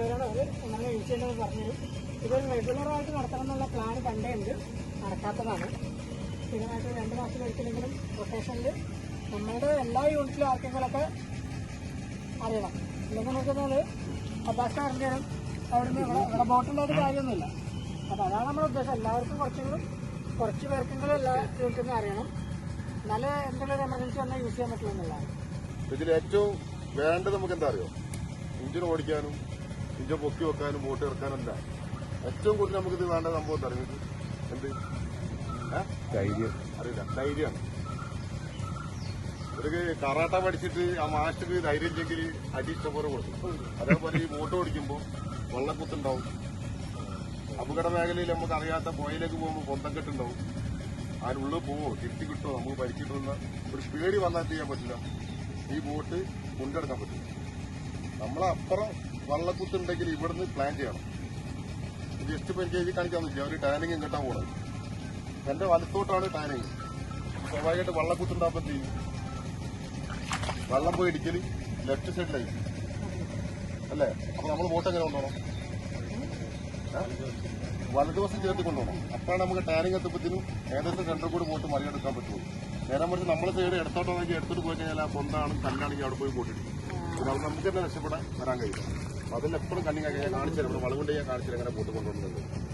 അറിയാവുന്നവരാണ് അവർ എങ്ങനെ യൂസ് ചെയ്യേണ്ടത് പറഞ്ഞുതരും. ഇതൊരു റെഗുലറായിട്ട് നടത്തണം എന്നുള്ള പ്ലാൻ പണ്ടേ ഉണ്ട്, നടക്കാത്തതാണ്. സ്ഥിരമായിട്ട് 2 മാസത്തിലൊരിക്കലെങ്കിലും റൊട്ടേഷനിൽ നമ്മളുടെ എല്ലാ യൂണിറ്റിലും ആർക്കെങ്കിലൊക്കെ അറിയണം. ഇല്ലെങ്കിൽ നോക്കുന്നത് അബ്ബാസ് അറിഞ്ഞാലും അവിടുന്ന് ഇവിടെ ബോട്ടുണ്ടായിട്ട് കാര്യമൊന്നുമില്ല. അപ്പോൾ അതാണ് നമ്മുടെ ഉദ്ദേശം. എല്ലാവർക്കും കുറച്ച് പേർക്കെങ്കിലും എല്ലാ യൂണിറ്റിൽ നിന്ന് അറിയണം. എന്നാലേ എന്തെങ്കിലും ഒരു എമർജൻസി വന്നാൽ യൂസ് ചെയ്യാൻ പറ്റുള്ളൂ എന്നുള്ളതാണ്. ഇതിൽ ഏറ്റവും വേണ്ടത് നമുക്ക് എന്താ അറിയോ, ഇഞ്ചിൻ ഓടിക്കാനും ഇഞ്ചിൻ പൊക്കി വെക്കാനും ബോട്ട് ഇറക്കാനല്ല. ഏറ്റവും കൂടുതൽ നമുക്കിത് വേണ്ട സംഭവം എന്താ അറിയുന്നത്? എന്ത് ധൈര്യം അറിയില്ല, ധൈര്യമാണ്. ഒരു കറാട്ട പഠിച്ചിട്ട് ആ മാസ്റ്റർക്ക് ധൈര്യം ഇല്ലെങ്കിൽ അടി ഇഷ്ടംപോലെ കൊടുക്കും. അതേപോലെ ഈ ബോട്ട് ഓടിക്കുമ്പോൾ വെള്ളക്കുത്തുണ്ടാവും. അപകട മേഖലയിൽ നമുക്ക് അറിയാത്ത പുഴയിലേക്ക് പോകുമ്പോൾ പൊന്തക്കെട്ടുണ്ടാവും. അതിനുള്ളിൽ പോവോ തിരിച്ചു കിട്ടുമോ നമുക്ക് പരിക്കിട്ടുന്ന ഒരു പേടി വന്നാൽ ചെയ്യാൻ പറ്റില്ല. ഈ ബോട്ട് കൊണ്ടെടുക്കാൻ പറ്റില്ല. നമ്മളപ്പുറം വള്ളക്കുത്തുണ്ടെങ്കിൽ ഇവിടുന്ന് പ്ലാൻ ചെയ്യണം. ജസ്റ്റ് ഇപ്പം എനിക്ക് എഴുതി കാണിക്കാമെന്നില്ല, ഒരു ടാനിങ് ഇങ്ങോട്ടാ പോകണം. എന്റെ വലത്തോട്ടാണ് ടാനിങ്. സ്വാഭാവികമായിട്ട് വള്ളക്കുത്തുണ്ടാകുമ്പോൾ ചെയ്യും, വെള്ളം പോയി ഇടിക്കല് ലെഫ്റ്റ് സൈഡിലായി അല്ലേ? അപ്പൊ നമ്മൾ ബോട്ട് എങ്ങനെ കൊണ്ടുപോകണം? വലതുവശം ചേർത്ത് കൊണ്ടുപോകണം. അപ്പോഴാണ് നമുക്ക് ടാനിങ് എത്തുമ്പോഴത്തേനും ഏകദേശം സെന്റർ കൂടി ബോട്ട് മറികടക്കാൻ പറ്റുള്ളൂ. നേരെ മറിച്ച് നമ്മളെ സൈഡ് എടുത്തോട്ടാണെങ്കിൽ എടുത്തിട്ട് പോയി കഴിഞ്ഞാൽ ആ പൊന്താണെങ്കിൽ കല്ലാണെങ്കിൽ അവിടെ പോയി ബോട്ടിടിക്കും. പിന്നെ അത് നമുക്ക് തന്നെ രക്ഷപ്പെടാൻ വരാൻ കഴിയില്ല. അതിൽ എപ്പോഴും കണ്ണിങ്ങാക്കി ഞാൻ കാണിച്ചു തരാം. ഇവിടെ വളവുകൊണ്ട് ഞാൻ കാണിച്ചു തരാം എങ്ങനെ ബോട്ട് കൊണ്ടുവന്നത്.